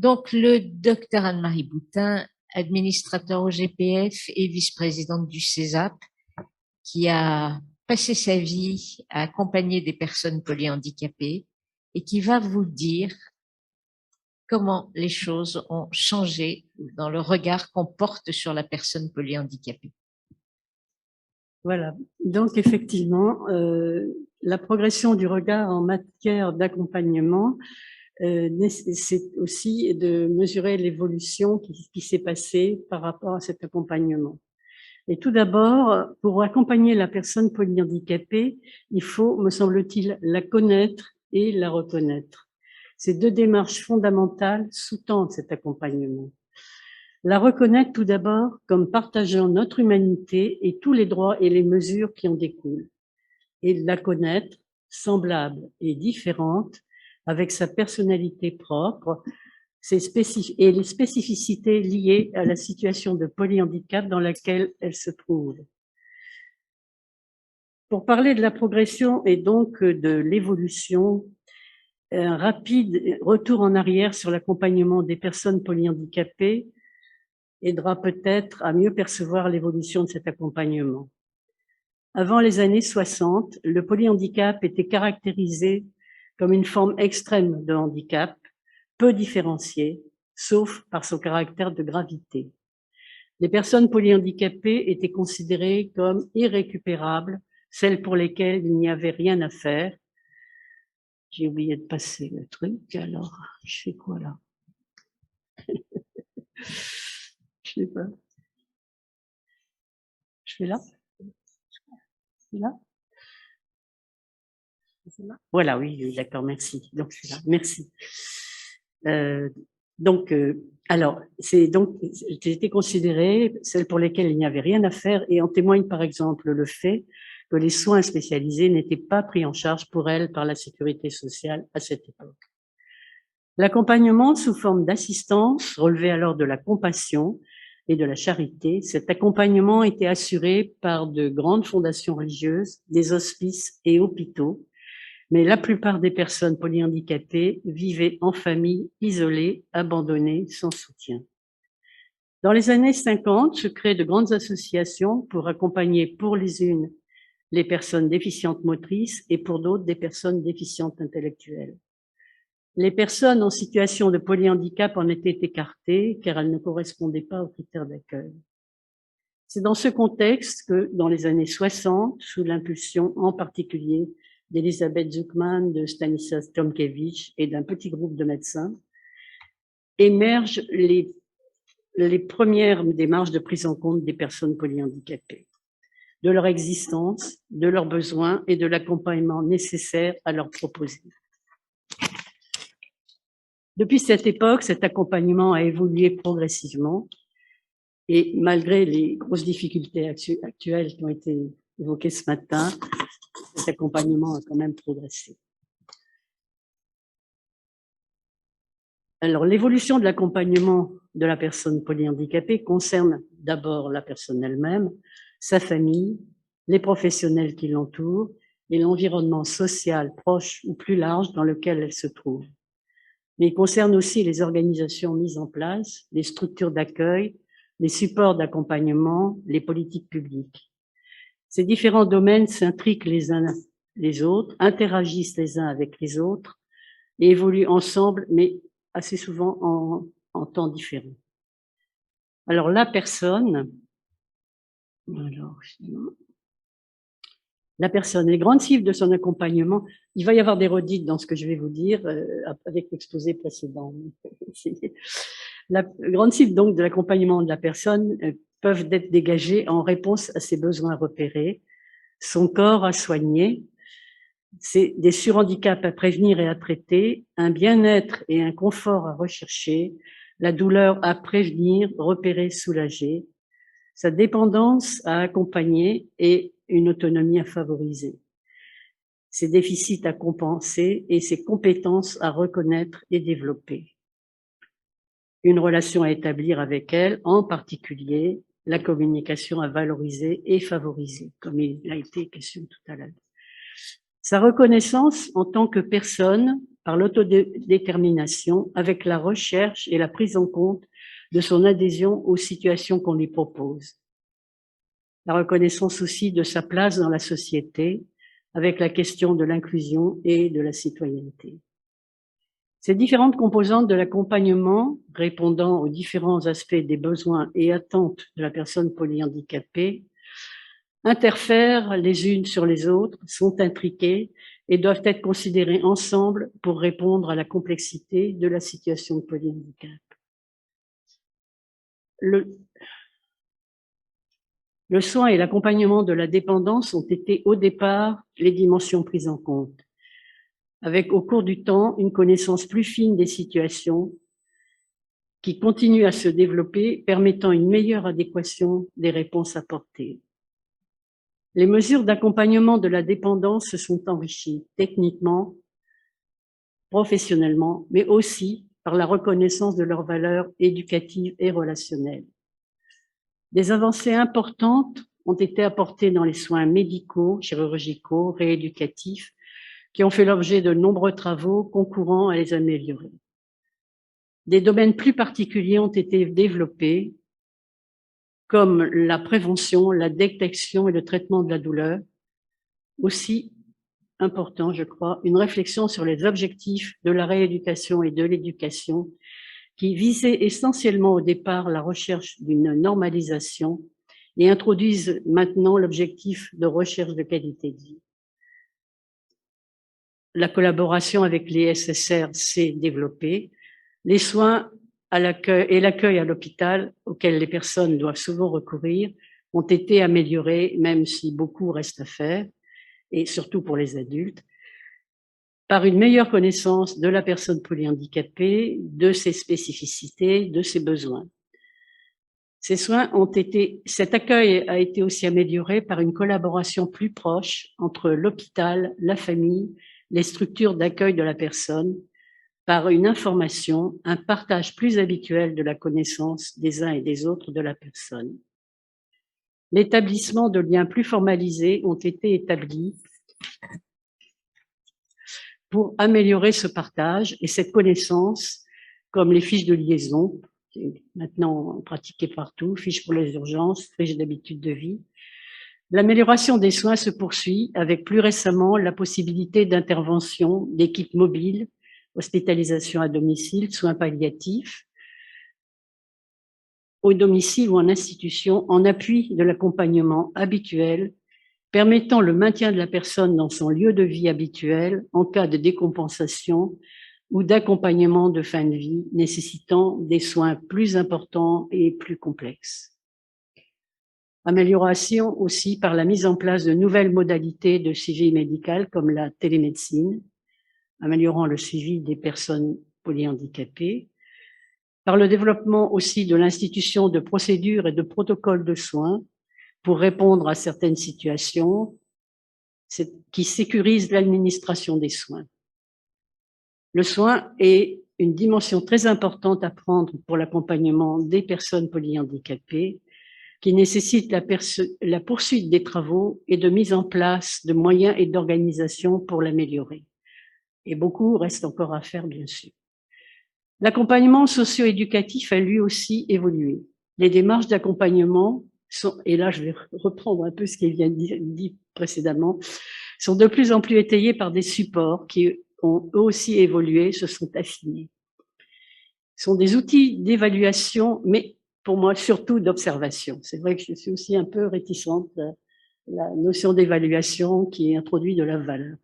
Donc, le docteur Anne-Marie Boutin, administrateur au GPF et vice-présidente du CESAP, qui a passé sa vie à accompagner des personnes polyhandicapées et qui va vous dire comment les choses ont changé dans le regard qu'on porte sur la personne polyhandicapée. Voilà, donc effectivement, la progression du regard en matière d'accompagnement, c'est aussi de mesurer l'évolution qui s'est passée par rapport à cet accompagnement. Et tout d'abord, pour accompagner la personne polyhandicapée, il faut, me semble-t-il, la connaître et la reconnaître. Ces deux démarches fondamentales sous-tendent cet accompagnement. La reconnaître tout d'abord comme partageant notre humanité et tous les droits et les mesures qui en découlent. Et la connaître semblable et différente avec sa personnalité propre et les spécificités liées à la situation de polyhandicap dans laquelle elle se trouve. Pour parler de la progression et donc de l'évolution, un rapide retour en arrière sur l'accompagnement des personnes polyhandicapées aidera peut-être à mieux percevoir l'évolution de cet accompagnement. Avant les années 60, le polyhandicap était caractérisé comme une forme extrême de handicap, peu différenciée, sauf par son caractère de gravité. Les personnes polyhandicapées étaient considérées comme irrécupérables, celles pour lesquelles il n'y avait rien à faire. J'ai oublié de passer le truc, alors je fais quoi là? Je sais pas. Je fais là? Là? Voilà, oui, d'accord, merci. Donc, je suis là, merci. Alors, j'ai été considérée celles pour lesquelles il n'y avait rien à faire, et en témoigne par exemple le fait que les soins spécialisés n'étaient pas pris en charge pour elles par la sécurité sociale à cette époque. L'accompagnement sous forme d'assistance relevait alors de la compassion et de la charité. Cet accompagnement était assuré par de grandes fondations religieuses, des hospices et hôpitaux, mais la plupart des personnes polyhandicapées vivaient en famille, isolées, abandonnées, sans soutien. Dans les années 50, se créent de grandes associations pour accompagner pour les unes les personnes déficientes motrices et pour d'autres des personnes déficientes intellectuelles. Les personnes en situation de polyhandicap en étaient écartées car elles ne correspondaient pas aux critères d'accueil. C'est dans ce contexte que, dans les années 60, sous l'impulsion en particulier d'Elisabeth Zuckman, de Stanisław Tomkiewicz et d'un petit groupe de médecins, émergent les premières démarches de prise en compte des personnes polyhandicapées, de leur existence, de leurs besoins et de l'accompagnement nécessaire à leur proposer. Depuis cette époque, cet accompagnement a évolué progressivement et malgré les grosses difficultés actuelles qui ont été évoquées ce matin, cet accompagnement a quand même progressé. Alors, l'évolution de l'accompagnement de la personne polyhandicapée concerne d'abord la personne elle-même, sa famille, les professionnels qui l'entourent et l'environnement social proche ou plus large dans lequel elle se trouve. Mais il concerne aussi les organisations mises en place, les structures d'accueil, les supports d'accompagnement, les politiques publiques. Ces différents domaines s'intriquent les uns les autres, interagissent les uns avec les autres et évoluent ensemble, mais assez souvent en temps différents. Alors, la personne, les grandes cibles de son accompagnement, il va y avoir des redites dans ce que je vais vous dire avec l'exposé précédent. La grande cible donc de l'accompagnement de la personne peuvent être dégagées en réponse à ses besoins repérés, son corps à soigner, c'est des surhandicaps à prévenir et à traiter, un bien-être et un confort à rechercher, la douleur à prévenir, repérer, soulager, sa dépendance à accompagner et une autonomie à favoriser, ses déficits à compenser et ses compétences à reconnaître et développer. Une relation à établir avec elle, en particulier la communication à valoriser et favoriser, comme il a été question tout à l'heure. Sa reconnaissance en tant que personne par l'autodétermination avec la recherche et la prise en compte de son adhésion aux situations qu'on lui propose. La reconnaissance aussi de sa place dans la société avec la question de l'inclusion et de la citoyenneté. Ces différentes composantes de l'accompagnement, répondant aux différents aspects des besoins et attentes de la personne polyhandicapée, interfèrent les unes sur les autres, sont intriquées et doivent être considérées ensemble pour répondre à la complexité de la situation de polyhandicap. Le soin et l'accompagnement de la dépendance ont été au départ les dimensions prises en compte, avec au cours du temps une connaissance plus fine des situations qui continue à se développer, permettant une meilleure adéquation des réponses apportées. Les mesures d'accompagnement de la dépendance se sont enrichies techniquement, professionnellement, mais aussi par la reconnaissance de leurs valeurs éducatives et relationnelles. Des avancées importantes ont été apportées dans les soins médicaux, chirurgicaux, rééducatifs, qui ont fait l'objet de nombreux travaux concourant à les améliorer. Des domaines plus particuliers ont été développés, comme la prévention, la détection et le traitement de la douleur. Aussi important, je crois, une réflexion sur les objectifs de la rééducation et de l'éducation, qui visaient essentiellement au départ la recherche d'une normalisation et introduisent maintenant l'objectif de recherche de qualité de vie. La collaboration avec les SSR s'est développée. Les soins à l'accueil et l'accueil à l'hôpital, auxquels les personnes doivent souvent recourir, ont été améliorés, même si beaucoup reste à faire, et surtout pour les adultes, par une meilleure connaissance de la personne polyhandicapée, de ses spécificités, de ses besoins. Cet accueil a été aussi amélioré par une collaboration plus proche entre l'hôpital, la famille, les structures d'accueil de la personne, par une information, un partage plus habituel de la connaissance des uns et des autres de la personne. L'établissement de liens plus formalisés ont été établis pour améliorer ce partage et cette connaissance, comme les fiches de liaison, qui est maintenant pratiquées partout, fiches pour les urgences, fiches d'habitude de vie. L'amélioration des soins se poursuit avec plus récemment la possibilité d'intervention d'équipes mobiles, hospitalisation à domicile, soins palliatifs, au domicile ou en institution, en appui de l'accompagnement habituel, permettant le maintien de la personne dans son lieu de vie habituel en cas de décompensation ou d'accompagnement de fin de vie nécessitant des soins plus importants et plus complexes. Amélioration aussi par la mise en place de nouvelles modalités de suivi médical comme la télémédecine, améliorant le suivi des personnes polyhandicapées, par le développement aussi de l'institution de procédures et de protocoles de soins pour répondre à certaines situations qui sécurisent l'administration des soins. Le soin est une dimension très importante à prendre pour l'accompagnement des personnes polyhandicapées qui nécessite la poursuite des travaux et de mise en place de moyens et d'organisation pour l'améliorer. Et beaucoup reste encore à faire, bien sûr. L'accompagnement socio-éducatif a lui aussi évolué. Les démarches d'accompagnement sont, et là je vais reprendre un peu ce qui vient dit précédemment, sont de plus en plus étayées par des supports qui ont eux aussi évolué, se sont affinés. Ce sont des outils d'évaluation, mais pour moi surtout d'observation. C'est vrai que je suis aussi un peu réticente à la notion d'évaluation qui introduit de la valeur.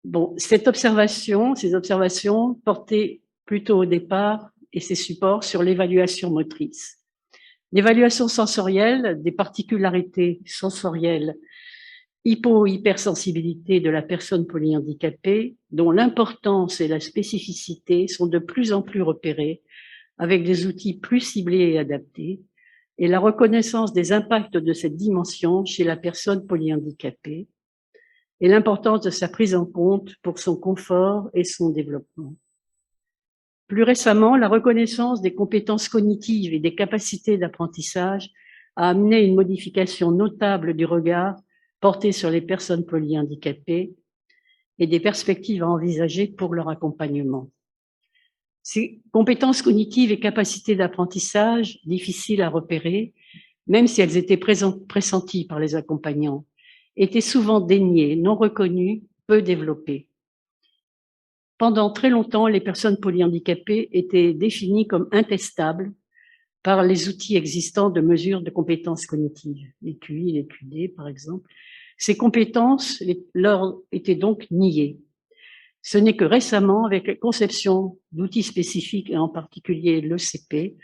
Bon, ces observations portaient plutôt au départ, et ces supports, sur l'évaluation motrice. L'évaluation sensorielle des particularités sensorielles hypersensibilité de la personne polyhandicapée, dont l'importance et la spécificité sont de plus en plus repérées avec des outils plus ciblés et adaptés, et la reconnaissance des impacts de cette dimension chez la personne polyhandicapée, et l'importance de sa prise en compte pour son confort et son développement. Plus récemment, la reconnaissance des compétences cognitives et des capacités d'apprentissage a amené une modification notable du regard porté sur les personnes polyhandicapées et des perspectives à envisager pour leur accompagnement. Ces compétences cognitives et capacités d'apprentissage, difficiles à repérer, même si elles étaient pressenties par les accompagnants, étaient souvent déniées, non reconnues, peu développées. Pendant très longtemps, les personnes polyhandicapées étaient définies comme intestables par les outils existants de mesure de compétences cognitives, les QI, les QD par exemple. Ces compétences leur étaient donc niées. Ce n'est que récemment, avec la conception d'outils spécifiques, et en particulier l'ECP,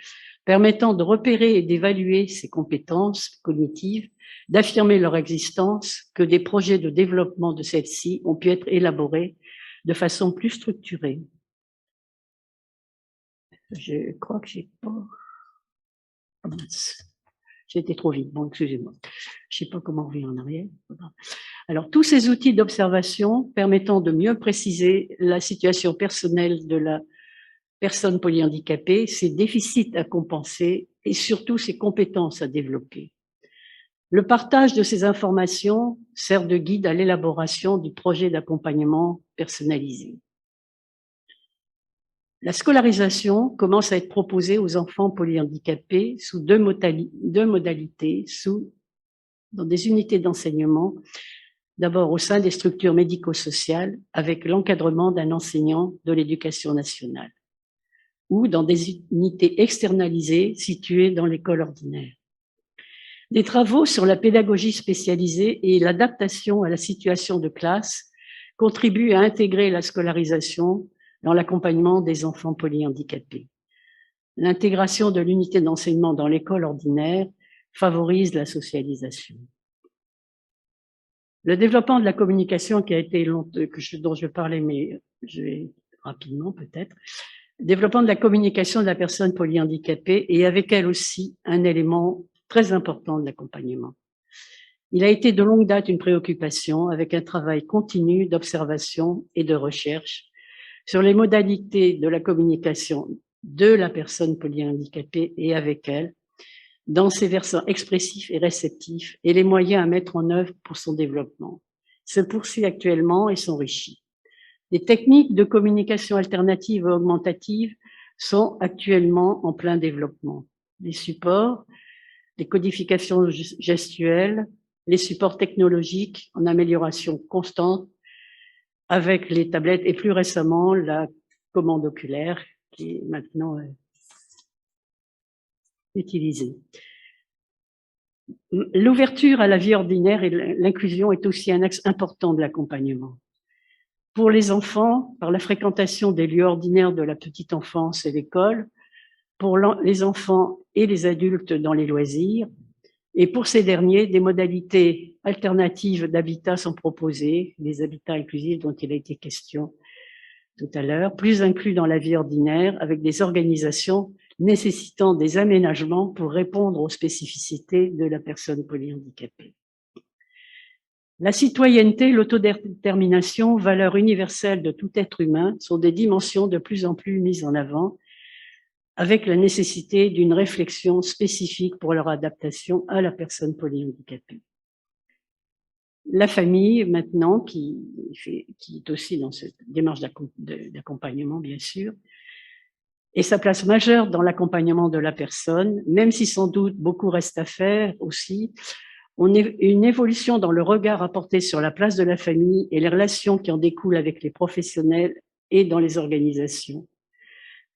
permettant de repérer et d'évaluer ces compétences cognitives, d'affirmer leur existence, que des projets de développement de celles-ci ont pu être élaborés de façon plus structurée. Je crois que j'ai pas... Oh mince. J'ai été trop vite, bon, excusez-moi. Je ne sais pas comment on revient en arrière. Alors, tous ces outils d'observation permettant de mieux préciser la situation personnelle de la personne polyhandicapée, ses déficits à compenser et surtout ses compétences à développer. Le partage de ces informations sert de guide à l'élaboration du projet d'accompagnement personnalisé. La scolarisation commence à être proposée aux enfants polyhandicapés sous deux modalités, dans des unités d'enseignement, d'abord au sein des structures médico-sociales avec l'encadrement d'un enseignant de l'éducation nationale, ou dans des unités externalisées situées dans l'école ordinaire. Des travaux sur la pédagogie spécialisée et l'adaptation à la situation de classe contribuent à intégrer la scolarisation dans l'accompagnement des enfants polyhandicapés. L'intégration de l'unité d'enseignement dans l'école ordinaire favorise la socialisation. Le développement de la communication qui a été dont je vais parler, mais je vais rapidement peut-être, le développement de la communication de la personne polyhandicapée est avec elle aussi un élément très important de l'accompagnement. Il a été de longue date une préoccupation avec un travail continu d'observation et de recherche sur les modalités de la communication de la personne polyhandicapée et avec elle, dans ses versants expressifs et réceptifs, et les moyens à mettre en œuvre pour son développement, se poursuit actuellement et s'enrichit. Les techniques de communication alternative et augmentative sont actuellement en plein développement. Les supports, les codifications gestuelles, les supports technologiques en amélioration constante avec les tablettes et plus récemment la commande oculaire qui est maintenant utilisée. L'ouverture à la vie ordinaire et l'inclusion est aussi un axe important de l'accompagnement. Pour les enfants, par la fréquentation des lieux ordinaires de la petite enfance et l'école, pour les enfants et les adultes dans les loisirs, et pour ces derniers, des modalités alternatives d'habitat sont proposées, les habitats inclusifs dont il a été question tout à l'heure, plus inclus dans la vie ordinaire, avec des organisations nécessitant des aménagements pour répondre aux spécificités de la personne polyhandicapée. La citoyenneté, l'autodétermination, valeurs universelles de tout être humain, sont des dimensions de plus en plus mises en avant, avec la nécessité d'une réflexion spécifique pour leur adaptation à la personne polyhandicapée. La famille, maintenant, qui est aussi dans cette démarche d'accompagnement, bien sûr, et sa place majeure dans l'accompagnement de la personne, même si sans doute beaucoup reste à faire aussi, on a une évolution dans le regard apporté sur la place de la famille et les relations qui en découlent avec les professionnels et dans les organisations.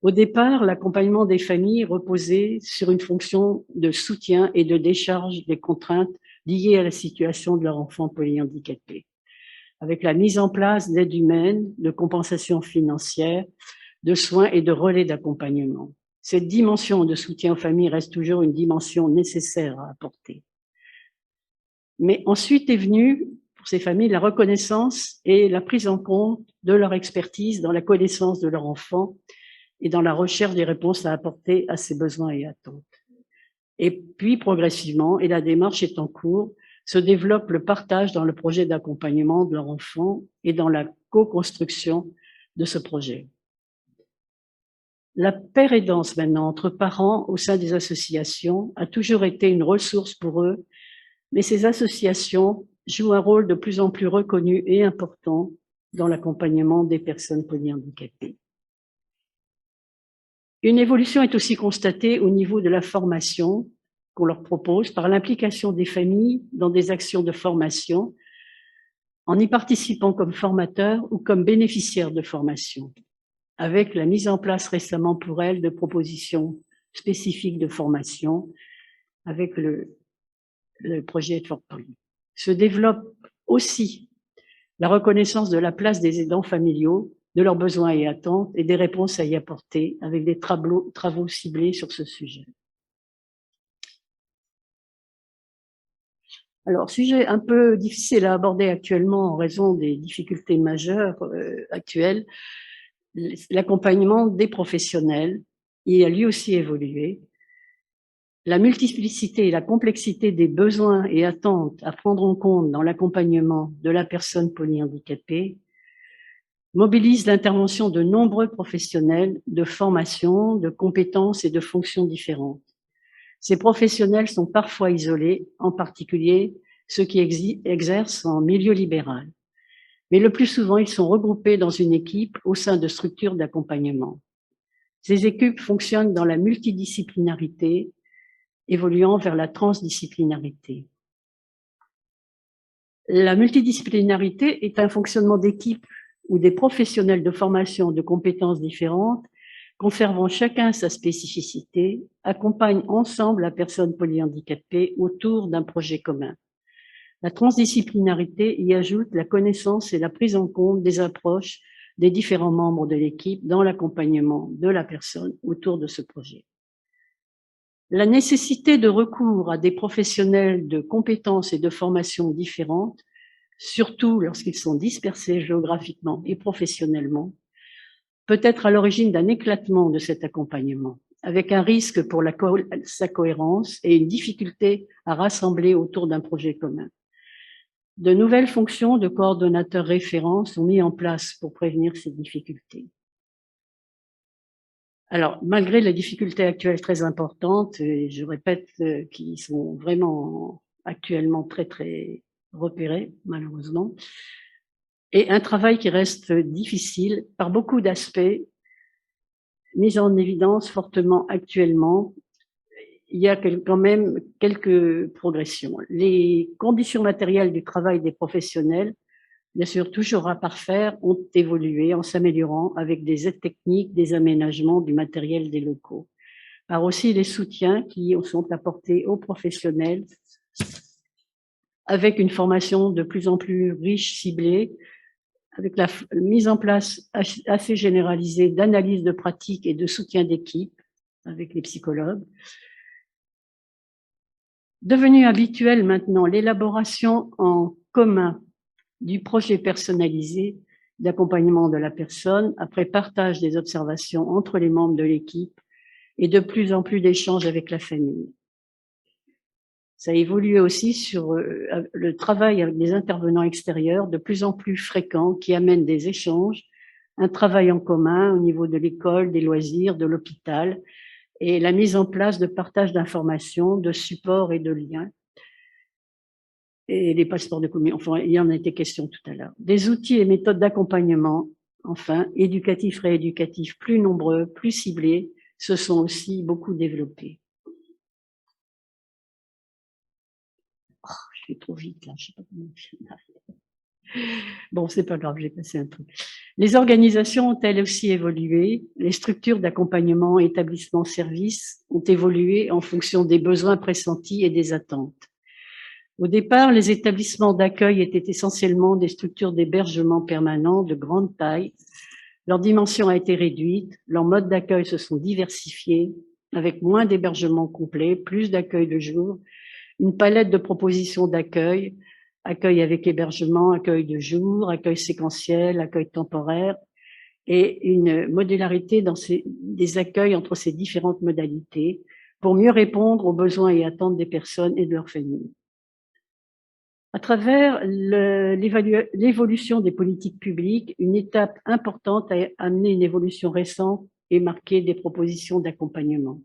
Au départ, l'accompagnement des familles reposait sur une fonction de soutien et de décharge des contraintes liées à la situation de leur enfant polyhandicapé, avec la mise en place d'aides humaines, de compensation financière, de soins et de relais d'accompagnement. Cette dimension de soutien aux familles reste toujours une dimension nécessaire à apporter. Mais ensuite est venue, pour ces familles, la reconnaissance et la prise en compte de leur expertise dans la connaissance de leur enfant et dans la recherche des réponses à apporter à ses besoins et attentes. Et puis, progressivement, et la démarche est en cours, se développe le partage dans le projet d'accompagnement de leur enfant et dans la co-construction de ce projet. La paire-aidance maintenant entre parents au sein des associations a toujours été une ressource pour eux, mais ces associations jouent un rôle de plus en plus reconnu et important dans l'accompagnement des personnes polyhandicapées. Une évolution est aussi constatée au niveau de la formation qu'on leur propose par l'implication des familles dans des actions de formation, en y participant comme formateurs ou comme bénéficiaires de formation, avec la mise en place récemment pour elles de propositions spécifiques de formation, avec le projet Fort Poly. Se développe aussi la reconnaissance de la place des aidants familiaux, de leurs besoins et attentes et des réponses à y apporter, avec des travaux ciblés sur ce sujet. Alors, sujet un peu difficile à aborder actuellement en raison des difficultés majeures actuelles, l'accompagnement des professionnels, il a lui aussi évolué. La multiplicité et la complexité des besoins et attentes à prendre en compte dans l'accompagnement de la personne polyhandicapée mobilise l'intervention de nombreux professionnels de formation, de compétences et de fonctions différentes. Ces professionnels sont parfois isolés, en particulier ceux qui exercent en milieu libéral. Mais le plus souvent, ils sont regroupés dans une équipe au sein de structures d'accompagnement. Ces équipes fonctionnent dans la multidisciplinarité, évoluant vers la transdisciplinarité. La multidisciplinarité est un fonctionnement d'équipe où des professionnels de formation de compétences différentes, conservant chacun sa spécificité, accompagnent ensemble la personne polyhandicapée autour d'un projet commun. La transdisciplinarité y ajoute la connaissance et la prise en compte des approches des différents membres de l'équipe dans l'accompagnement de la personne autour de ce projet. La nécessité de recours à des professionnels de compétences et de formations différentes, surtout lorsqu'ils sont dispersés géographiquement et professionnellement, peut être à l'origine d'un éclatement de cet accompagnement, avec un risque pour sa cohérence et une difficulté à rassembler autour d'un projet commun. De nouvelles fonctions de coordonnateurs référents sont mises en place pour prévenir ces difficultés. Alors, malgré les difficultés actuelles très importantes, et je répète qui sont vraiment actuellement très, très repérées, malheureusement, et un travail qui reste difficile par beaucoup d'aspects, mis en évidence fortement actuellement, il y a quand même quelques progressions. Les conditions matérielles du travail des professionnels, bien sûr toujours à parfaire, ont évolué en s'améliorant avec des aides techniques, des aménagements du matériel des locaux, par aussi les soutiens qui sont apportés aux professionnels avec une formation de plus en plus riche, ciblée, avec la mise en place assez généralisée d'analyse de pratique et de soutien d'équipe avec les psychologues. Devenu habituel maintenant, l'élaboration en commun du projet personnalisé d'accompagnement de la personne après partage des observations entre les membres de l'équipe et de plus en plus d'échanges avec la famille. Ça a évolué aussi sur le travail avec des intervenants extérieurs de plus en plus fréquents qui amènent des échanges, un travail en commun au niveau de l'école, des loisirs, de l'hôpital et la mise en place de partage d'informations, de supports et de liens. Et les passeports de communication, enfin, il y en a été question tout à l'heure. Des outils et méthodes d'accompagnement, enfin, éducatifs, rééducatifs plus nombreux, plus ciblés, se sont aussi beaucoup développés. Oh, je vais trop vite là, je sais pas comment je vais. Bon, c'est pas grave, j'ai passé un truc. Les organisations ont elles aussi évolué. Les structures d'accompagnement, établissements, services ont évolué en fonction des besoins pressentis et des attentes. Au départ, les établissements d'accueil étaient essentiellement des structures d'hébergement permanent de grande taille. Leur dimension a été réduite, leurs modes d'accueil se sont diversifiés, avec moins d'hébergements complets, plus d'accueil de jour, une palette de propositions d'accueil, accueil avec hébergement, accueil de jour, accueil séquentiel, accueil temporaire, et une modularité dans des accueils entre ces différentes modalités pour mieux répondre aux besoins et attentes des personnes et de leurs familles. À travers l'évolution des politiques publiques, une étape importante a amené une évolution récente et marquée des propositions d'accompagnement.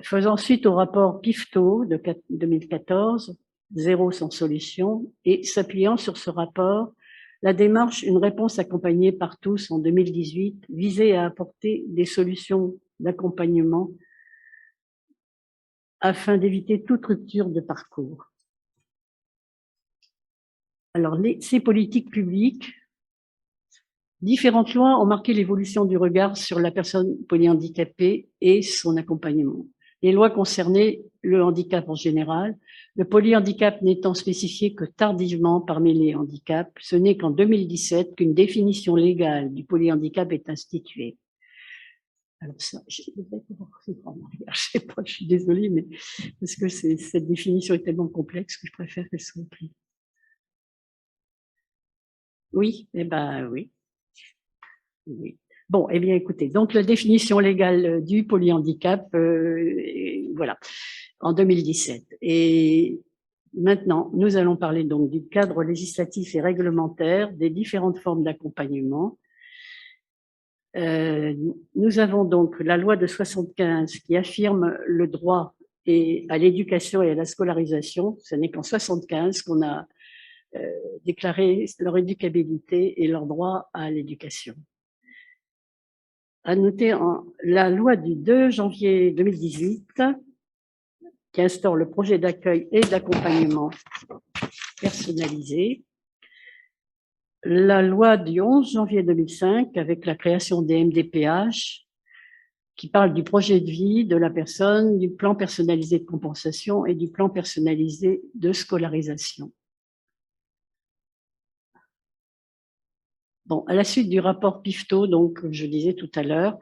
Faisant suite au rapport PIFTO de 2014, Zéro sans solution, et s'appuyant sur ce rapport, La démarche, une réponse accompagnée par tous en 2018, visait à apporter des solutions d'accompagnement afin d'éviter toute rupture de parcours. Alors, ces politiques publiques, différentes lois ont marqué l'évolution du regard sur la personne polyhandicapée et son accompagnement. Les lois concernaient le handicap en général, le polyhandicap n'étant spécifié que tardivement parmi les handicaps. Ce n'est qu'en 2017 qu'une définition légale du polyhandicap est instituée. Alors ça, je voudrais pouvoir reprendre en arrière. Je sais pas, je suis désolée, mais parce que cette définition est tellement complexe que je préfère qu'elle soit prise. Oui, eh ben oui. Oui. Bon, eh bien, écoutez, donc la définition légale du polyhandicap, voilà, en 2017. Et maintenant, nous allons parler donc du cadre législatif et réglementaire des différentes formes d'accompagnement. Nous avons donc la loi de 75 qui affirme le droit à l'éducation et à la scolarisation. Ce n'est qu'en 75 qu'on a déclaré leur éducabilité et leur droit à l'éducation. À noter la loi du 2 janvier 2018 qui instaure le projet d'accueil et d'accompagnement personnalisé. La loi du 11 janvier 2005 avec la création des MDPH qui parle du projet de vie de la personne, du plan personnalisé de compensation et du plan personnalisé de scolarisation. Bon, à la suite du rapport Pifto, donc, comme je disais tout à l'heure,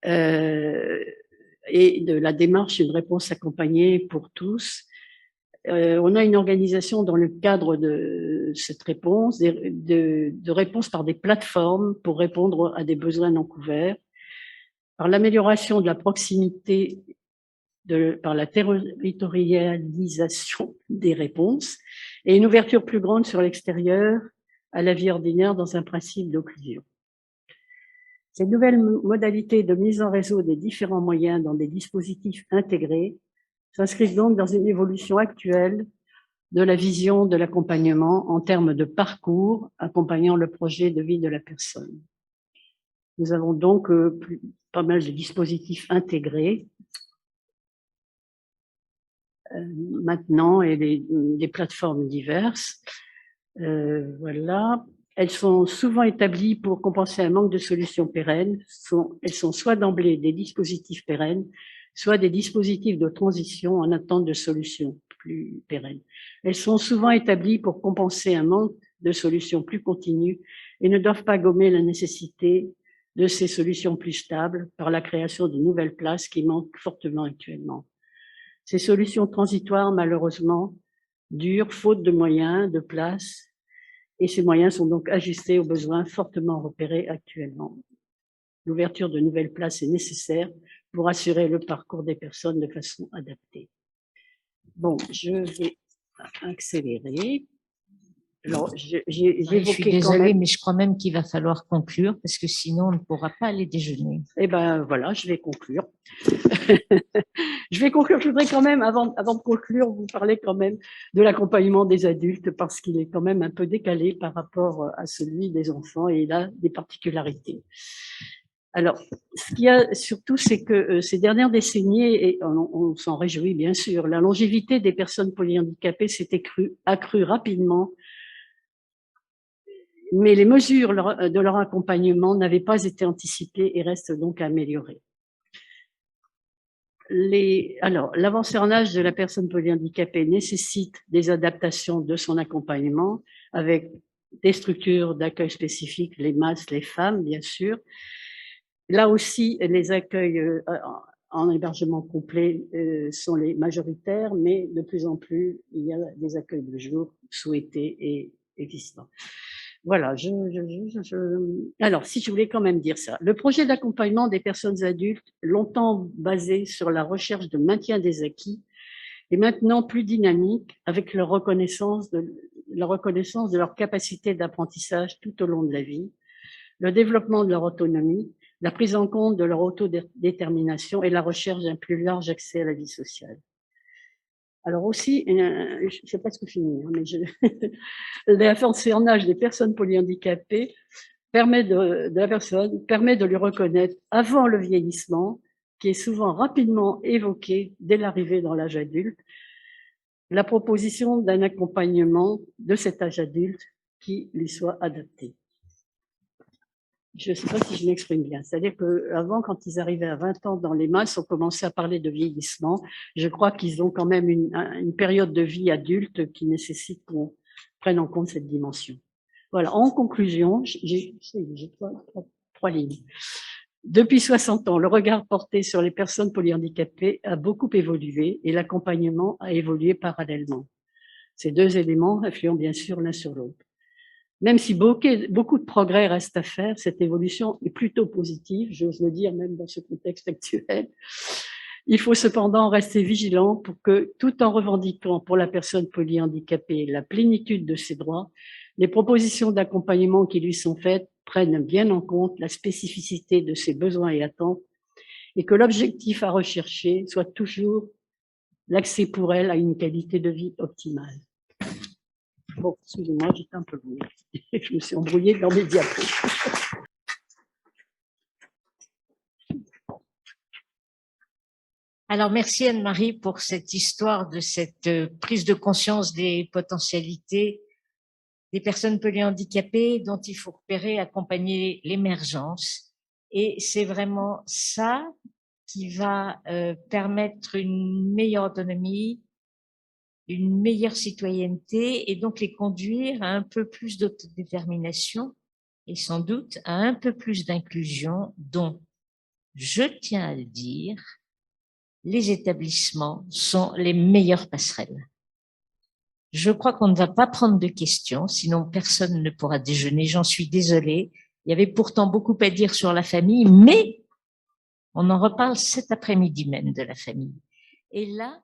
et de la démarche Une réponse accompagnée pour tous, on a une organisation dans le cadre de cette réponse, de réponse par des plateformes pour répondre à des besoins non couverts, par l'amélioration de la proximité, par la territorialisation des réponses et une ouverture plus grande sur l'extérieur à la vie ordinaire dans un principe d'occlusion. Ces nouvelles modalités de mise en réseau des différents moyens dans des dispositifs intégrés s'inscrivent donc dans une évolution actuelle de la vision de l'accompagnement en termes de parcours accompagnant le projet de vie de la personne. Nous avons donc pas mal de dispositifs intégrés maintenant et des plateformes diverses. Voilà. Elles sont souvent établies pour compenser un manque de solutions pérennes. Elles sont soit d'emblée des dispositifs pérennes, soit des dispositifs de transition en attente de solutions plus pérennes. Elles sont souvent établies pour compenser un manque de solutions plus continues et ne doivent pas gommer la nécessité de ces solutions plus stables par la création de nouvelles places qui manquent fortement actuellement. Ces solutions transitoires, malheureusement, durent faute de moyens, de places, et ces moyens sont donc ajustés aux besoins fortement repérés actuellement. L'ouverture de nouvelles places est nécessaire pour assurer le parcours des personnes de façon adaptée. Bon, je vais accélérer. Alors, je suis désolée, mais je crois même qu'il va falloir conclure parce que sinon on ne pourra pas aller déjeuner. Eh ben voilà, je vais conclure. Je vais conclure. Je voudrais quand même, avant de conclure, vous parler quand même de l'accompagnement des adultes parce qu'il est quand même un peu décalé par rapport à celui des enfants et il a des particularités. Alors, ce qu'il y a surtout, c'est que ces dernières décennies, et on s'en réjouit bien sûr, la longévité des personnes polyhandicapées s'est accrue rapidement, mais les mesures de leur accompagnement n'avaient pas été anticipées et restent donc à améliorer. Alors, l'avancée en âge de la personne polyhandicapée nécessite des adaptations de son accompagnement avec des structures d'accueil spécifiques, les MAS, les femmes, bien sûr. Là aussi, les accueils en hébergement complet sont les majoritaires, mais de plus en plus, il y a des accueils de jour souhaités et existants. Voilà, alors, si je voulais quand même dire ça, le projet d'accompagnement des personnes adultes, longtemps basé sur la recherche de maintien des acquis, est maintenant plus dynamique avec la reconnaissance de leur capacité d'apprentissage tout au long de la vie, le développement de leur autonomie, la prise en compte de leur autodétermination et la recherche d'un plus large accès à la vie sociale. Alors aussi, je presque fini, hein, mais l'avancée en âge des personnes polyhandicapées permet de lui reconnaître avant le vieillissement, qui est souvent rapidement évoqué dès l'arrivée dans l'âge adulte, la proposition d'un accompagnement de cet âge adulte qui lui soit adapté. Je ne sais pas si je m'exprime bien. C'est-à-dire qu'avant, quand ils arrivaient à 20 ans dans les masses, on commençait à parler de vieillissement. Je crois qu'ils ont quand même une période de vie adulte qui nécessite qu'on prenne en compte cette dimension. Voilà, en conclusion, j'ai trois lignes. Depuis 60 ans, le regard porté sur les personnes polyhandicapées a beaucoup évolué et l'accompagnement a évolué parallèlement. Ces deux éléments influent bien sûr l'un sur l'autre. Même si beaucoup de progrès restent à faire, cette évolution est plutôt positive, j'ose le dire même dans ce contexte actuel. Il faut cependant rester vigilant pour que, tout en revendiquant pour la personne polyhandicapée la plénitude de ses droits, les propositions d'accompagnement qui lui sont faites prennent bien en compte la spécificité de ses besoins et attentes et que l'objectif à rechercher soit toujours l'accès pour elle à une qualité de vie optimale. Bon, excusez-moi, j'étais un peu loin. Je me suis embrouillée dans mes diapos. Alors, merci Anne-Marie pour cette histoire de cette prise de conscience des potentialités des personnes polyhandicapées dont il faut repérer, accompagner l'émergence. Et c'est vraiment ça qui va permettre une meilleure autonomie, une meilleure citoyenneté et donc les conduire à un peu plus d'autodétermination et sans doute à un peu plus d'inclusion dont, je tiens à le dire, les établissements sont les meilleures passerelles. Je crois qu'on ne va pas prendre de questions, sinon personne ne pourra déjeuner, j'en suis désolée. Il y avait pourtant beaucoup à dire sur la famille, mais on en reparle cet après-midi même de la famille. Et là,